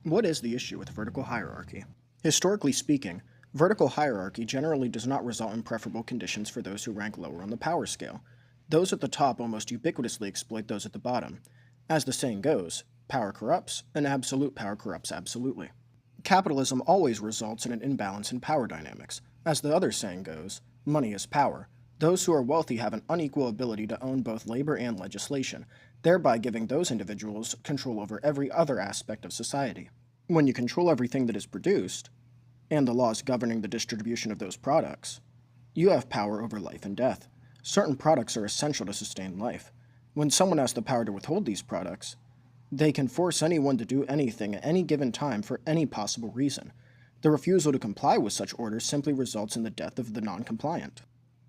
What is the issue with vertical hierarchy? Historically speaking, vertical hierarchy generally does not result in preferable conditions for those who rank lower on the power scale. Those at the top almost ubiquitously exploit those at the bottom. As the saying goes, power corrupts, and absolute power corrupts absolutely. Capitalism always results in an imbalance in power dynamics. As the other saying goes, money is power. Those who are wealthy have an unequal ability to own both labor and legislation, thereby giving those individuals control over every other aspect of society. When you control everything that is produced, and the laws governing the distribution of those products, you have power over life and death. Certain products are essential to sustain life. When someone has the power to withhold these products, they can force anyone to do anything at any given time for any possible reason. The refusal to comply with such orders simply results in the death of the non-compliant.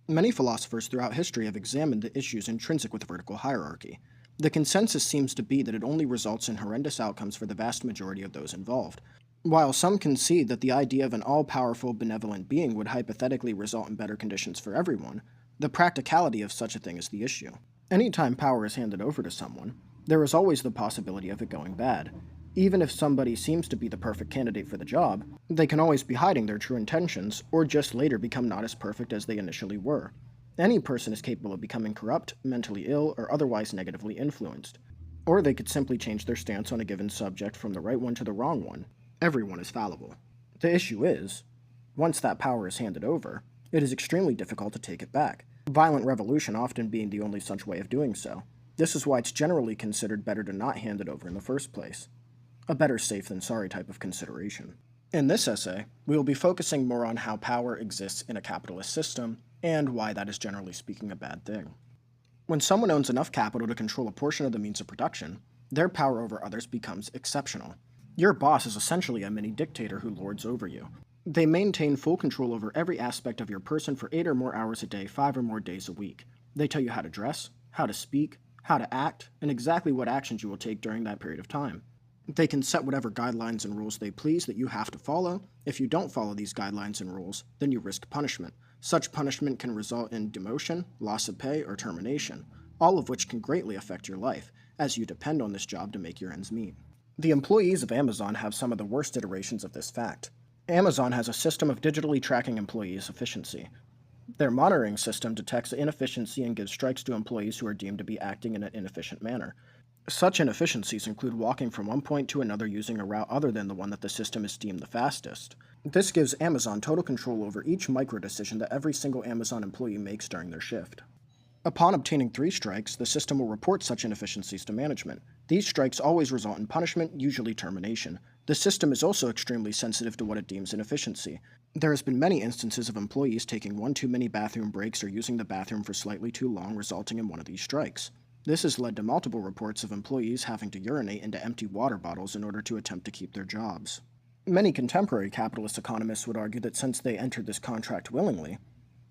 Many philosophers throughout history have examined the issues intrinsic with vertical hierarchy. The consensus seems to be that it only results in horrendous outcomes for the vast majority of those involved. While some concede that the idea of an all-powerful, benevolent being would hypothetically result in better conditions for everyone, the practicality of such a thing is the issue. Anytime power is handed over to someone, there is always the possibility of it going bad. Even if somebody seems to be the perfect candidate for the job, they can always be hiding their true intentions, or just later become not as perfect as they initially were. Any person is capable of becoming corrupt, mentally ill, or otherwise negatively influenced. Or they could simply change their stance on a given subject from the right one to the wrong one. Everyone is fallible. The issue is, once that power is handed over, it is extremely difficult to take it back, violent revolution often being the only such way of doing so. This is why it's generally considered better to not hand it over in the first place. A better safe than sorry type of consideration. In this essay, we will be focusing more on how power exists in a capitalist system, and why that is generally speaking a bad thing. When someone owns enough capital to control a portion of the means of production, their power over others becomes exceptional. Your boss is essentially a mini dictator who lords over you. They maintain full control over every aspect of your person for 8 or more hours a day, 5 or more days a week. They tell you how to dress, how to speak, how to act, and exactly what actions you will take during that period of time. They can set whatever guidelines and rules they please that you have to follow. If you don't follow these guidelines and rules, then you risk punishment. Such punishment can result in demotion, loss of pay, or termination, all of which can greatly affect your life, as you depend on this job to make your ends meet. The employees of Amazon have some of the worst iterations of this fact. Amazon has a system of digitally tracking employees' efficiency. Their monitoring system detects inefficiency and gives strikes to employees who are deemed to be acting in an inefficient manner. Such inefficiencies include walking from one point to another using a route other than the one that the system has deemed the fastest. This gives Amazon total control over each micro-decision that every single Amazon employee makes during their shift. Upon obtaining 3 strikes, the system will report such inefficiencies to management. These strikes always result in punishment, usually termination. The system is also extremely sensitive to what it deems inefficiency. There has been many instances of employees taking one too many bathroom breaks or using the bathroom for slightly too long, resulting in one of these strikes. This has led to multiple reports of employees having to urinate into empty water bottles in order to attempt to keep their jobs. Many contemporary capitalist economists would argue that since they entered this contract willingly,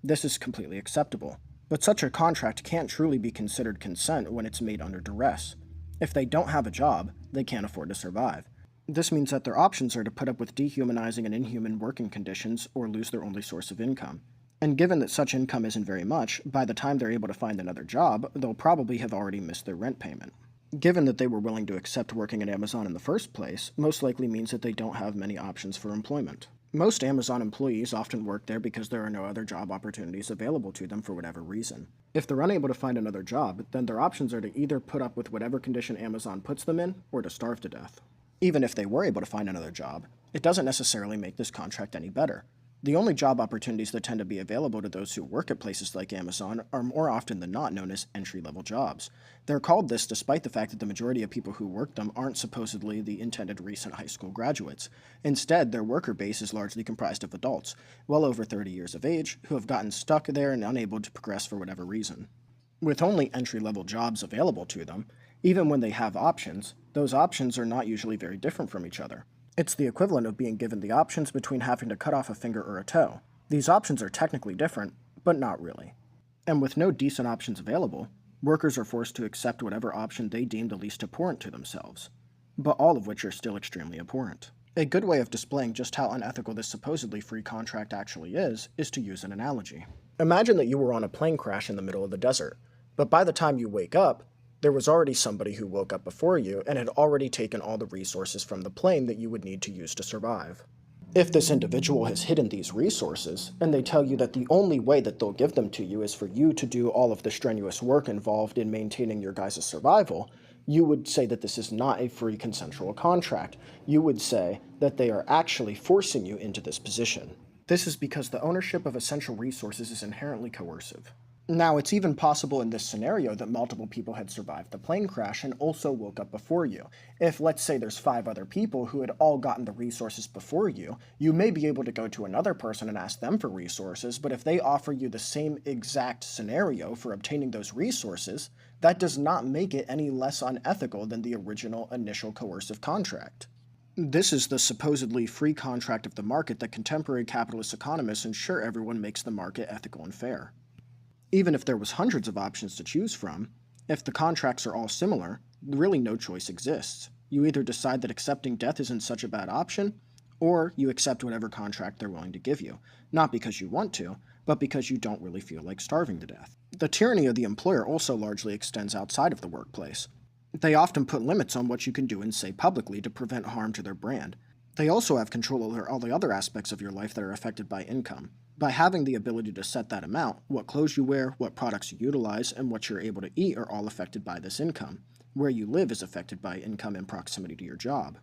this is completely acceptable. But such a contract can't truly be considered consent when it's made under duress. If they don't have a job, they can't afford to survive. This means that their options are to put up with dehumanizing and inhuman working conditions or lose their only source of income. And given that such income isn't very much, by the time they're able to find another job, they'll probably have already missed their rent payment. Given that they were willing to accept working at Amazon in the first place, most likely means that they don't have many options for employment. Most Amazon employees often work there because there are no other job opportunities available to them for whatever reason. If they're unable to find another job, then their options are to either put up with whatever condition Amazon puts them in, or to starve to death. Even if they were able to find another job, it doesn't necessarily make this contract any better. The only job opportunities that tend to be available to those who work at places like Amazon are more often than not known as entry-level jobs. They're called this despite the fact that the majority of people who work them aren't supposedly the intended recent high school graduates. Instead, their worker base is largely comprised of adults, well over 30 years of age, who have gotten stuck there and unable to progress for whatever reason. With only entry-level jobs available to them, even when they have options, those options are not usually very different from each other. It's the equivalent of being given the options between having to cut off a finger or a toe. These options are technically different, but not really. And with no decent options available, workers are forced to accept whatever option they deem the least abhorrent to themselves, but all of which are still extremely abhorrent. A good way of displaying just how unethical this supposedly free contract actually is to use an analogy. Imagine that you were on a plane crash in the middle of the desert, but by the time you wake up, There was already somebody who woke up before you and had already taken all the resources from the plane that you would need to use to survive. If this individual has hidden these resources, and they tell you that the only way that they'll give them to you is for you to do all of the strenuous work involved in maintaining your guys' survival, you would say that this is not a free consensual contract. You would say that they are actually forcing you into this position. This is because the ownership of essential resources is inherently coercive. Now, it's even possible in this scenario that multiple people had survived the plane crash and also woke up before you. If, let's say, there's 5 other people who had all gotten the resources before you, you may be able to go to another person and ask them for resources, but if they offer you the same exact scenario for obtaining those resources, that does not make it any less unethical than the original initial coercive contract. This is the supposedly free contract of the market that contemporary capitalist economists ensure everyone makes the market ethical and fair. Even if there was hundreds of options to choose from, if the contracts are all similar, really no choice exists. You either decide that accepting death isn't such a bad option, or you accept whatever contract they're willing to give you, not because you want to, but because you don't really feel like starving to death. The tyranny of the employer also largely extends outside of the workplace. They often put limits on what you can do and say publicly to prevent harm to their brand. They also have control over all the other aspects of your life that are affected by income. By having the ability to set that amount, what clothes you wear, what products you utilize, and what you're able to eat are all affected by this income. Where you live is affected by income in proximity to your job.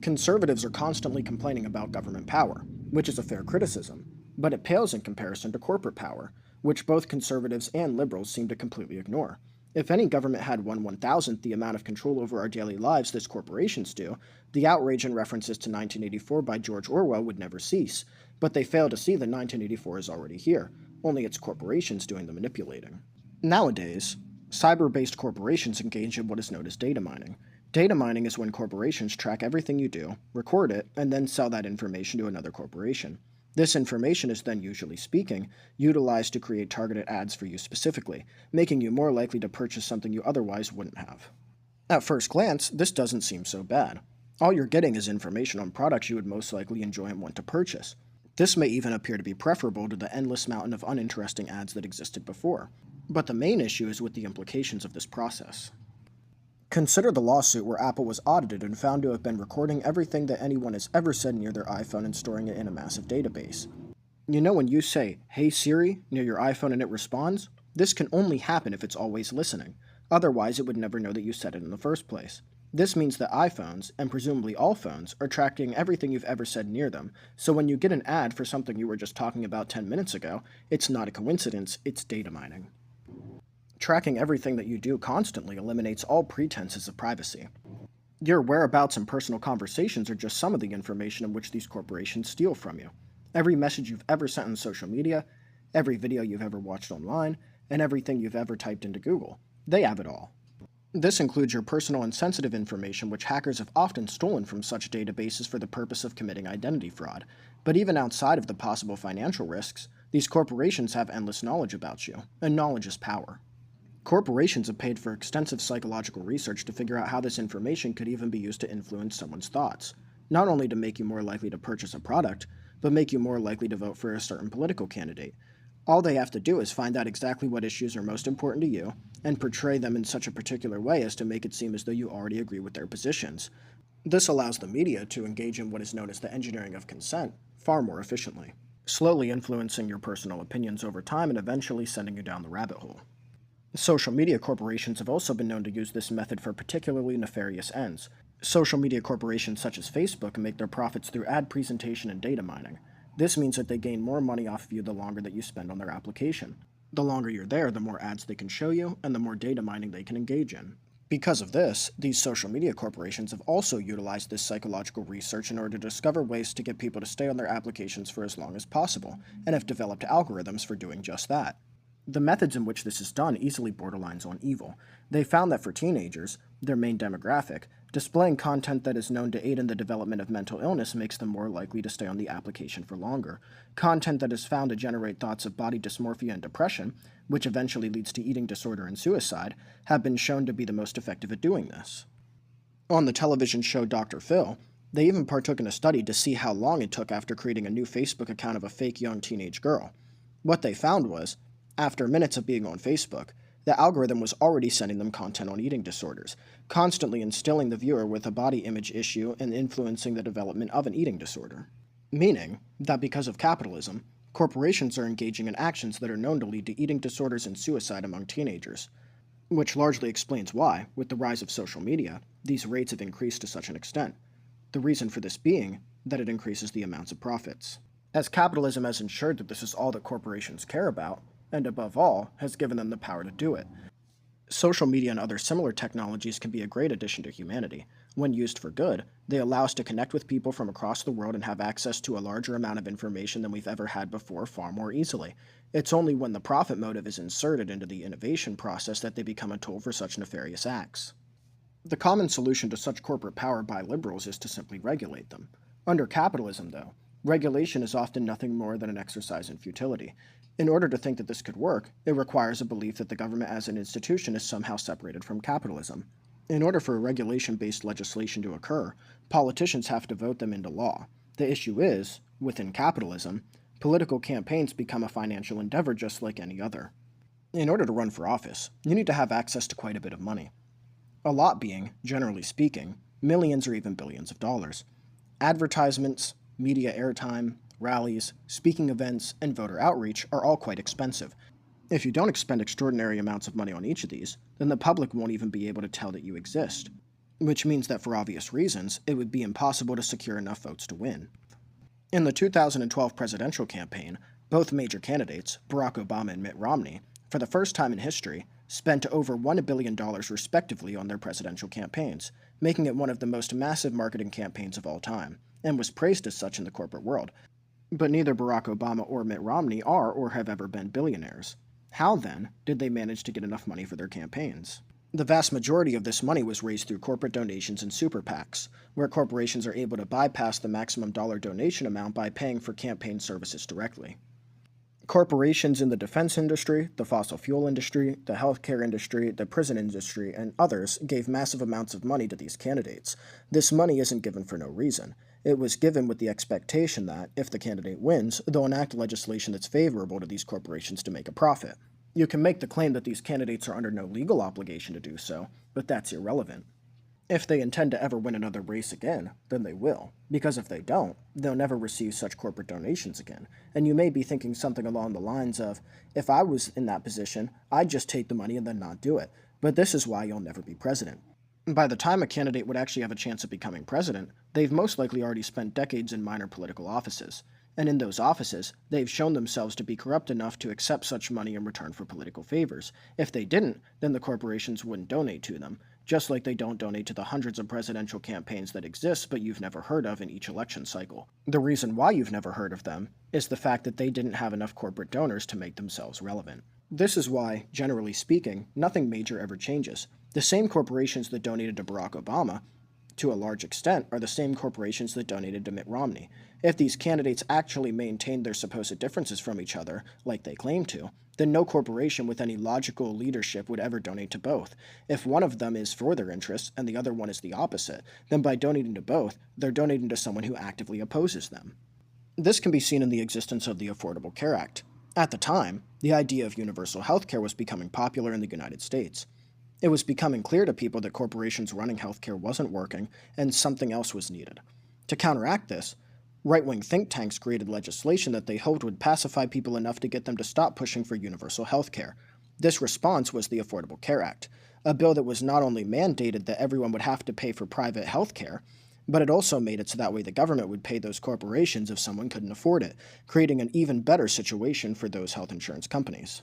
Conservatives are constantly complaining about government power, which is a fair criticism, but it pales in comparison to corporate power, which both conservatives and liberals seem to completely ignore. If any government had 1/1000th the amount of control over our daily lives that corporations do, the outrage and references to 1984 by George Orwell would never cease. But they fail to see that 1984 is already here, only it's corporations doing the manipulating. Nowadays, cyber-based corporations engage in what is known as data mining. Data mining is when corporations track everything you do, record it, and then sell that information to another corporation. This information is then, usually speaking, utilized to create targeted ads for you specifically, making you more likely to purchase something you otherwise wouldn't have. At first glance, this doesn't seem so bad. All you're getting is information on products you would most likely enjoy and want to purchase. This may even appear to be preferable to the endless mountain of uninteresting ads that existed before. But the main issue is with the implications of this process. Consider the lawsuit where Apple was audited and found to have been recording everything that anyone has ever said near their iPhone and storing it in a massive database. You know when you say, "Hey Siri," near your iPhone and it responds? This can only happen if it's always listening. Otherwise, it would never know that you said it in the first place. This means that iPhones, and presumably all phones, are tracking everything you've ever said near them, so when you get an ad for something you were just talking about 10 minutes ago, it's not a coincidence, it's data mining. Tracking everything that you do constantly eliminates all pretenses of privacy. Your whereabouts and personal conversations are just some of the information in which these corporations steal from you. Every message you've ever sent on social media, every video you've ever watched online, and everything you've ever typed into Google. They have it all. This includes your personal and sensitive information, which hackers have often stolen from such databases for the purpose of committing identity fraud. But even outside of the possible financial risks, these corporations have endless knowledge about you, and knowledge is power. Corporations have paid for extensive psychological research to figure out how this information could even be used to influence someone's thoughts, not only to make you more likely to purchase a product, but make you more likely to vote for a certain political candidate. All they have to do is find out exactly what issues are most important to you, and portray them in such a particular way as to make it seem as though you already agree with their positions. This allows the media to engage in what is known as the engineering of consent far more efficiently, slowly influencing your personal opinions over time and eventually sending you down the rabbit hole. Social media corporations have also been known to use this method for particularly nefarious ends. Social media corporations such as Facebook make their profits through ad presentation and data mining. This means that they gain more money off of you the longer that you spend on their application. The longer you're there, the more ads they can show you, and the more data mining they can engage in. Because of this, these social media corporations have also utilized this psychological research in order to discover ways to get people to stay on their applications for as long as possible, and have developed algorithms for doing just that. The methods in which this is done easily borderlines on evil. They found that for teenagers, their main demographic, displaying content that is known to aid in the development of mental illness makes them more likely to stay on the application for longer. Content that is found to generate thoughts of body dysmorphia and depression, which eventually leads to eating disorder and suicide, have been shown to be the most effective at doing this. On the television show Dr. Phil, they even partook in a study to see how long it took after creating a new Facebook account of a fake young teenage girl. What they found was, after minutes of being on Facebook, the algorithm was already sending them content on eating disorders, constantly instilling the viewer with a body image issue and influencing the development of an eating disorder. Meaning that because of capitalism, corporations are engaging in actions that are known to lead to eating disorders and suicide among teenagers, which largely explains why, with the rise of social media, these rates have increased to such an extent. The reason for this being that it increases the amounts of profits. As capitalism has ensured that this is all that corporations care about, and above all, has given them the power to do it. Social media and other similar technologies can be a great addition to humanity. When used for good, they allow us to connect with people from across the world and have access to a larger amount of information than we've ever had before far more easily. It's only when the profit motive is inserted into the innovation process that they become a tool for such nefarious acts. The common solution to such corporate power by liberals is to simply regulate them. Under capitalism, though, regulation is often nothing more than an exercise in futility. In order to think that this could work, it requires a belief that the government as an institution is somehow separated from capitalism. In order for a regulation-based legislation to occur, politicians have to vote them into law. The issue is, within capitalism, political campaigns become a financial endeavor just like any other. In order to run for office, you need to have access to quite a bit of money. A lot being, generally speaking, millions or even billions of dollars. Advertisements, media airtime, rallies, speaking events, and voter outreach are all quite expensive. If you don't expend extraordinary amounts of money on each of these, then the public won't even be able to tell that you exist. Which means that for obvious reasons, it would be impossible to secure enough votes to win. In the 2012 presidential campaign, both major candidates, Barack Obama and Mitt Romney, for the first time in history, spent over $1 billion respectively on their presidential campaigns, making it one of the most massive marketing campaigns of all time, and was praised as such in the corporate world. But neither Barack Obama or Mitt Romney are or have ever been billionaires. How, then, did they manage to get enough money for their campaigns? The vast majority of this money was raised through corporate donations and super PACs, where corporations are able to bypass the maximum dollar donation amount by paying for campaign services directly. Corporations in the defense industry, the fossil fuel industry, the healthcare industry, the prison industry, and others gave massive amounts of money to these candidates. This money isn't given for no reason. It was given with the expectation that, if the candidate wins, they'll enact legislation that's favorable to these corporations to make a profit. You can make the claim that these candidates are under no legal obligation to do so, but that's irrelevant. If they intend to ever win another race again, then they will, because if they don't, they'll never receive such corporate donations again, and you may be thinking something along the lines of, if I was in that position, I'd just take the money and then not do it, but this is why you'll never be president. By the time a candidate would actually have a chance of becoming president, they've most likely already spent decades in minor political offices, and in those offices, they've shown themselves to be corrupt enough to accept such money in return for political favors. If they didn't, then the corporations wouldn't donate to them, just like they don't donate to the hundreds of presidential campaigns that exist but you've never heard of in each election cycle. The reason why you've never heard of them is the fact that they didn't have enough corporate donors to make themselves relevant. This is why, generally speaking, nothing major ever changes. The same corporations that donated to Barack Obama, to a large extent, are the same corporations that donated to Mitt Romney. If these candidates actually maintained their supposed differences from each other, like they claim to, then no corporation with any logical leadership would ever donate to both. If one of them is for their interests and the other one is the opposite, then by donating to both, they're donating to someone who actively opposes them. This can be seen in the existence of the Affordable Care Act. At the time, the idea of universal health care was becoming popular in the United States. It was becoming clear to people that corporations running healthcare wasn't working and something else was needed. To counteract this, right-wing think tanks created legislation that they hoped would pacify people enough to get them to stop pushing for universal health care. This response was the Affordable Care Act, a bill that was not only mandated that everyone would have to pay for private health care, but it also made it so that way the government would pay those corporations if someone couldn't afford it, creating an even better situation for those health insurance companies.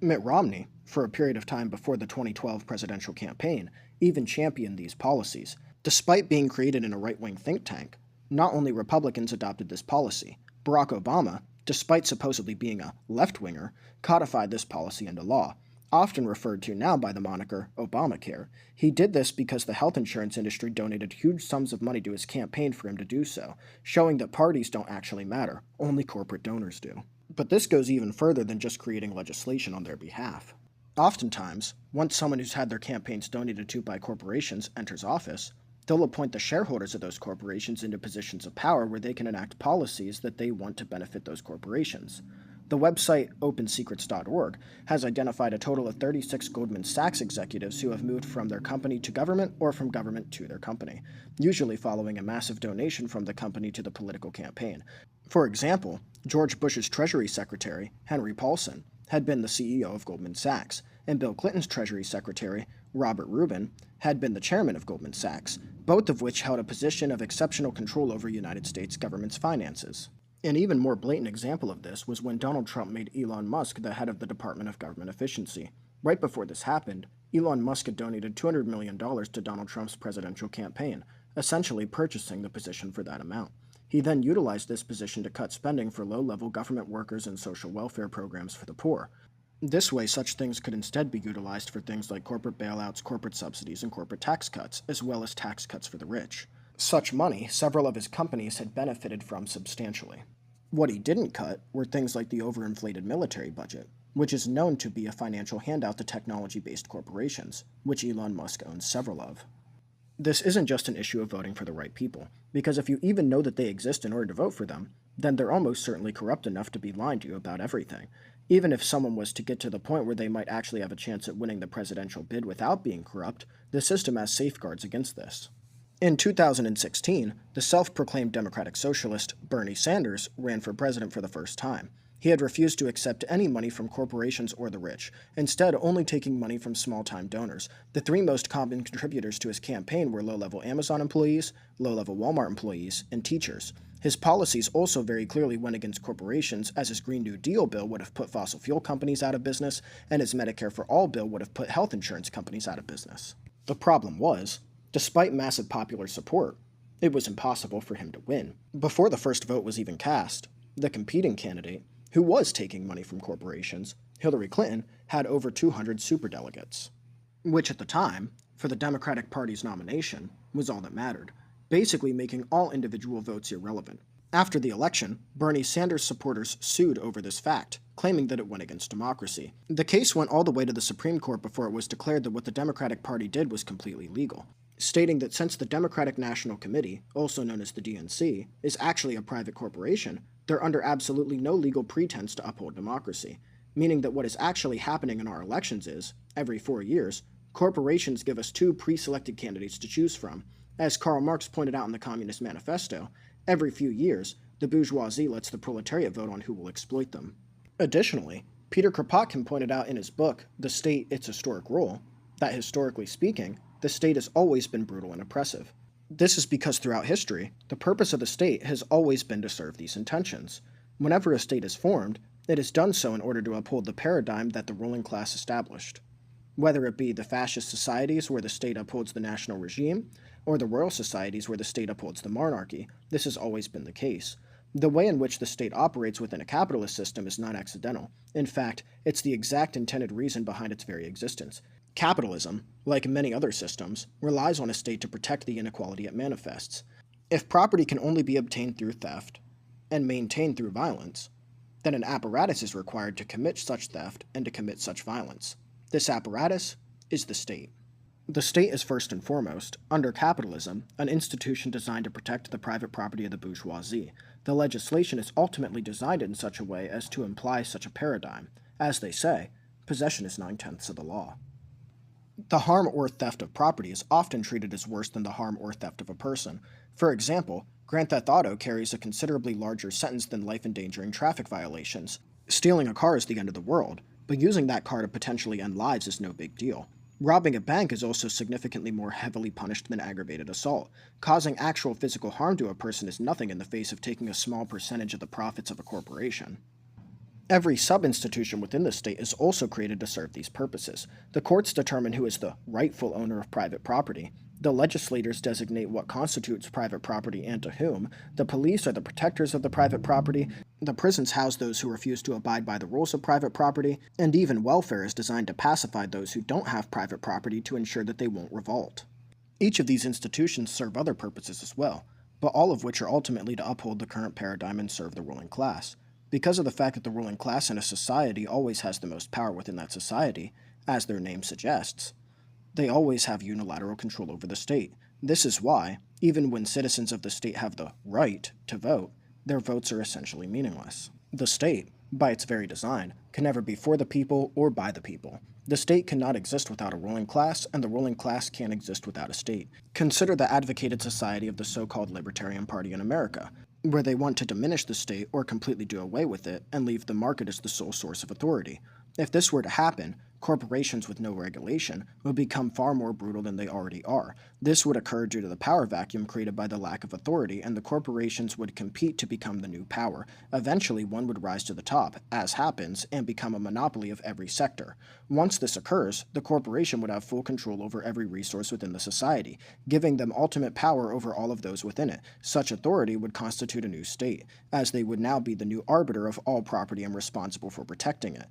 Mitt Romney, for a period of time before the 2012 presidential campaign, even championed these policies. Despite being created in a right-wing think tank, not only Republicans adopted this policy, Barack Obama, despite supposedly being a left-winger, codified this policy into law, often referred to now by the moniker Obamacare. He did this because the health insurance industry donated huge sums of money to his campaign for him to do so, showing that parties don't actually matter, only corporate donors do. But this goes even further than just creating legislation on their behalf. Oftentimes, once someone who's had their campaigns donated to by corporations enters office, they'll appoint the shareholders of those corporations into positions of power where they can enact policies that they want to benefit those corporations. The website opensecrets.org has identified a total of 36 Goldman Sachs executives who have moved from their company to government or from government to their company, usually following a massive donation from the company to the political campaign. For example, George Bush's Treasury Secretary, Henry Paulson, had been the CEO of Goldman Sachs, and Bill Clinton's Treasury Secretary, Robert Rubin, had been the chairman of Goldman Sachs, both of which held a position of exceptional control over United States government's finances. An even more blatant example of this was when Donald Trump made Elon Musk the head of the Department of Government Efficiency. Right before this happened, Elon Musk had donated $200 million to Donald Trump's presidential campaign, essentially purchasing the position for that amount. He then utilized this position to cut spending for low-level government workers and social welfare programs for the poor. This way, such things could instead be utilized for things like corporate bailouts, corporate subsidies, and corporate tax cuts, as well as tax cuts for the rich. Such money, several of his companies had benefited from substantially. What he didn't cut were things like the overinflated military budget, which is known to be a financial handout to technology-based corporations, which Elon Musk owns several of. This isn't just an issue of voting for the right people, because if you even know that they exist in order to vote for them, then they're almost certainly corrupt enough to be lying to you about everything. Even if someone was to get to the point where they might actually have a chance at winning the presidential bid without being corrupt, the system has safeguards against this. In 2016, the self-proclaimed Democratic Socialist, Bernie Sanders, ran for president for the first time. He had refused to accept any money from corporations or the rich, instead only taking money from small-time donors. The three most common contributors to his campaign were low-level Amazon employees, low-level Walmart employees, and teachers. His policies also very clearly went against corporations, as his Green New Deal bill would have put fossil fuel companies out of business, and his Medicare for All bill would have put health insurance companies out of business. The problem was, despite massive popular support, it was impossible for him to win. Before the first vote was even cast, the competing candidate, who was taking money from corporations, Hillary Clinton, had over 200 superdelegates, which at the time, for the Democratic Party's nomination, was all that mattered, basically making all individual votes irrelevant. After the election, Bernie Sanders supporters sued over this fact, claiming that it went against democracy. The case went all the way to the Supreme Court before it was declared that what the Democratic Party did was completely legal, stating that since the Democratic National Committee, also known as the DNC, is actually a private corporation, they're under absolutely no legal pretense to uphold democracy, meaning that what is actually happening in our elections is, every 4 years, corporations give us two pre-selected candidates to choose from. As Karl Marx pointed out in the Communist Manifesto, every few years, the bourgeoisie lets the proletariat vote on who will exploit them. Additionally, Peter Kropotkin pointed out in his book, The State, Its Historic Role, that historically speaking, the state has always been brutal and oppressive. This is because throughout history, the purpose of the state has always been to serve these intentions. Whenever a state is formed, it is done so in order to uphold the paradigm that the ruling class established. Whether it be the fascist societies where the state upholds the national regime, or the royal societies where the state upholds the monarchy, this has always been the case. The way in which the state operates within a capitalist system is not accidental. In fact, it's the exact intended reason behind its very existence. Capitalism, like many other systems, relies on a state to protect the inequality it manifests. If property can only be obtained through theft and maintained through violence, then an apparatus is required to commit such theft and to commit such violence. This apparatus is the state. The state is first and foremost, under capitalism, an institution designed to protect the private property of the bourgeoisie. The legislation is ultimately designed in such a way as to imply such a paradigm. As they say, possession is 9/10 of the law. The harm or theft of property is often treated as worse than the harm or theft of a person. For example, Grand Theft Auto carries a considerably larger sentence than life-endangering traffic violations. Stealing a car is the end of the world, but using that car to potentially end lives is no big deal. Robbing a bank is also significantly more heavily punished than aggravated assault. Causing actual physical harm to a person is nothing in the face of taking a small percentage of the profits of a corporation. Every sub-institution within the state is also created to serve these purposes. The courts determine who is the rightful owner of private property. The legislators designate what constitutes private property and to whom. The police are the protectors of the private property. The prisons house those who refuse to abide by the rules of private property. And even welfare is designed to pacify those who don't have private property to ensure that they won't revolt. Each of these institutions serve other purposes as well, but all of which are ultimately to uphold the current paradigm and serve the ruling class. Because of the fact that the ruling class in a society always has the most power within that society, as their name suggests, they always have unilateral control over the state. This is why, even when citizens of the state have the right to vote, their votes are essentially meaningless. The state, by its very design, can never be for the people or by the people. The state cannot exist without a ruling class, and the ruling class can't exist without a state. Consider the advocated society of the so-called Libertarian Party in America, where they want to diminish the state or completely do away with it and leave the market as the sole source of authority. If this were to happen, corporations with no regulation would become far more brutal than they already are. This would occur due to the power vacuum created by the lack of authority, and the corporations would compete to become the new power. Eventually, one would rise to the top, as happens, and become a monopoly of every sector. Once this occurs, the corporation would have full control over every resource within the society, giving them ultimate power over all of those within it. Such authority would constitute a new state, as they would now be the new arbiter of all property and responsible for protecting it.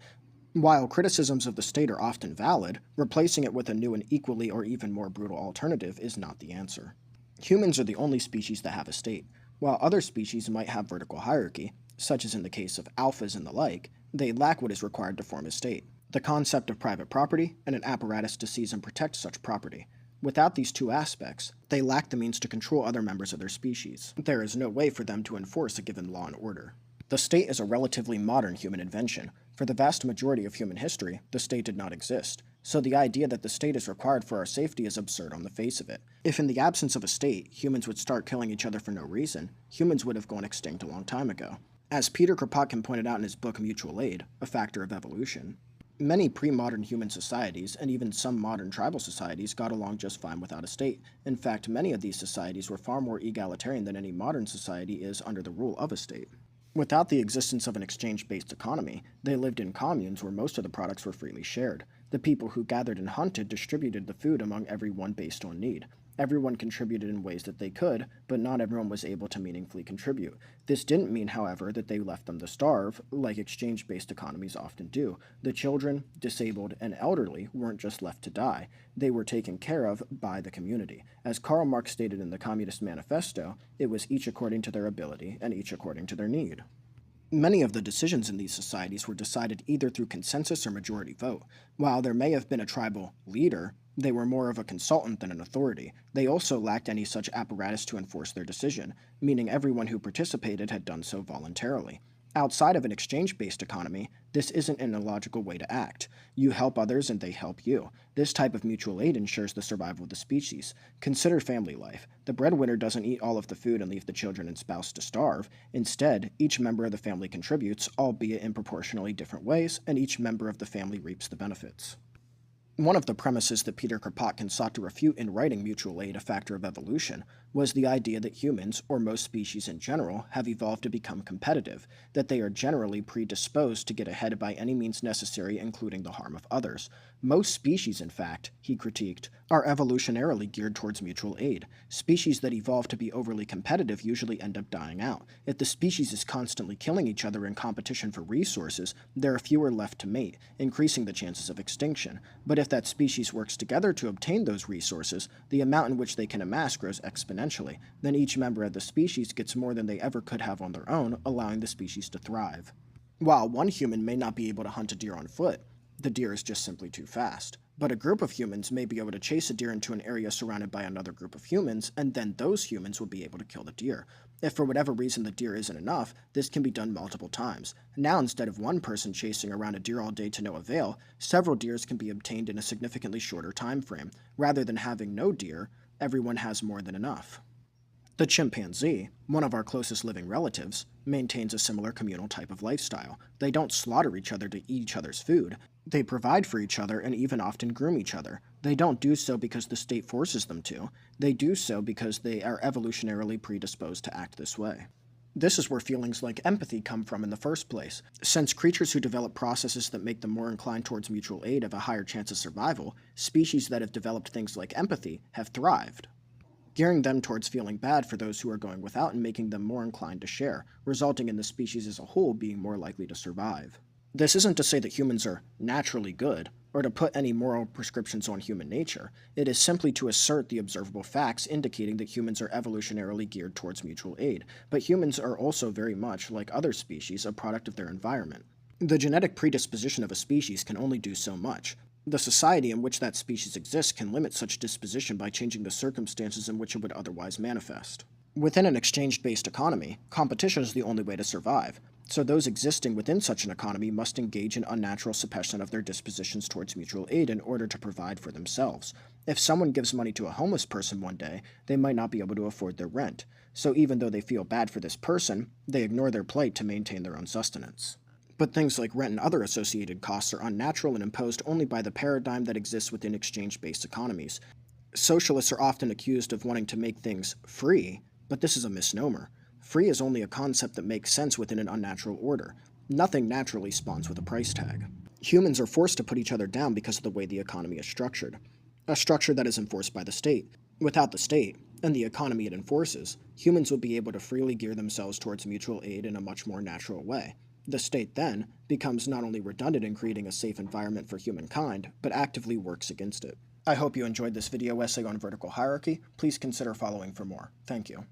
While criticisms of the state are often valid, replacing it with a new and equally or even more brutal alternative is not the answer. Humans are the only species that have a state. While other species might have vertical hierarchy, such as in the case of alphas and the like, they lack what is required to form a state: the concept of private property and an apparatus to seize and protect such property. Without these two aspects, they lack the means to control other members of their species. There is no way for them to enforce a given law and order. The state is a relatively modern human invention. For the vast majority of human history, the state did not exist, so the idea that the state is required for our safety is absurd on the face of it. If in the absence of a state, humans would start killing each other for no reason, humans would have gone extinct a long time ago. As Peter Kropotkin pointed out in his book Mutual Aid, A Factor of Evolution, many pre-modern human societies, and even some modern tribal societies, got along just fine without a state. In fact, many of these societies were far more egalitarian than any modern society is under the rule of a state. Without the existence of an exchange-based economy, they lived in communes where most of the products were freely shared. The people who gathered and hunted distributed the food among everyone based on need. Everyone contributed in ways that they could, but not everyone was able to meaningfully contribute. This didn't mean, however, that they left them to starve, like exchange-based economies often do. The children, disabled, and elderly weren't just left to die. They were taken care of by the community. As Karl Marx stated in the Communist Manifesto, it was each according to their ability and each according to their need. Many of the decisions in these societies were decided either through consensus or majority vote. While there may have been a tribal leader, they were more of a consultant than an authority. They also lacked any such apparatus to enforce their decision, meaning everyone who participated had done so voluntarily. Outside of an exchange-based economy, this isn't an illogical way to act. You help others and they help you. This type of mutual aid ensures the survival of the species. Consider family life. The breadwinner doesn't eat all of the food and leave the children and spouse to starve. Instead, each member of the family contributes, albeit in proportionally different ways, and each member of the family reaps the benefits. One of the premises that Peter Kropotkin sought to refute in writing Mutual Aid, A Factor of Evolution, was the idea that humans, or most species in general, have evolved to become competitive, that they are generally predisposed to get ahead by any means necessary, including the harm of others. Most species, in fact, he critiqued, are evolutionarily geared towards mutual aid. Species that evolve to be overly competitive usually end up dying out. If the species is constantly killing each other in competition for resources, there are fewer left to mate, increasing the chances of extinction. But if that species works together to obtain those resources, the amount in which they can amass grows exponentially. Then each member of the species gets more than they ever could have on their own, allowing the species to thrive. While one human may not be able to hunt a deer on foot, the deer is just simply too fast. But a group of humans may be able to chase a deer into an area surrounded by another group of humans, and then those humans will be able to kill the deer. If for whatever reason the deer isn't enough, this can be done multiple times. Now, instead of one person chasing around a deer all day to no avail, several deers can be obtained in a significantly shorter time frame. Rather than having no deer, everyone has more than enough. The chimpanzee, one of our closest living relatives, maintains a similar communal type of lifestyle. They don't slaughter each other to eat each other's food. They provide for each other and even often groom each other. They don't do so because the state forces them to. They do so because they are evolutionarily predisposed to act this way. This is where feelings like empathy come from in the first place. Since creatures who develop processes that make them more inclined towards mutual aid have a higher chance of survival, species that have developed things like empathy have thrived, gearing them towards feeling bad for those who are going without and making them more inclined to share, resulting in the species as a whole being more likely to survive. This isn't to say that humans are naturally good, or to put any moral prescriptions on human nature. It is simply to assert the observable facts indicating that humans are evolutionarily geared towards mutual aid, but humans are also very much, like other species, a product of their environment. The genetic predisposition of a species can only do so much. The society in which that species exists can limit such disposition by changing the circumstances in which it would otherwise manifest. Within an exchange-based economy, competition is the only way to survive, so those existing within such an economy must engage in unnatural suppression of their dispositions towards mutual aid in order to provide for themselves. If someone gives money to a homeless person one day, they might not be able to afford their rent, so even though they feel bad for this person, they ignore their plight to maintain their own sustenance. But things like rent and other associated costs are unnatural and imposed only by the paradigm that exists within exchange-based economies. Socialists are often accused of wanting to make things free, but this is a misnomer. Free is only a concept that makes sense within an unnatural order. Nothing naturally spawns with a price tag. Humans are forced to put each other down because of the way the economy is structured. A structure that is enforced by the state. Without the state, and the economy it enforces, humans would be able to freely gear themselves towards mutual aid in a much more natural way. The state then becomes not only redundant in creating a safe environment for humankind, but actively works against it. I hope you enjoyed this video essay on vertical hierarchy. Please consider following for more. Thank you.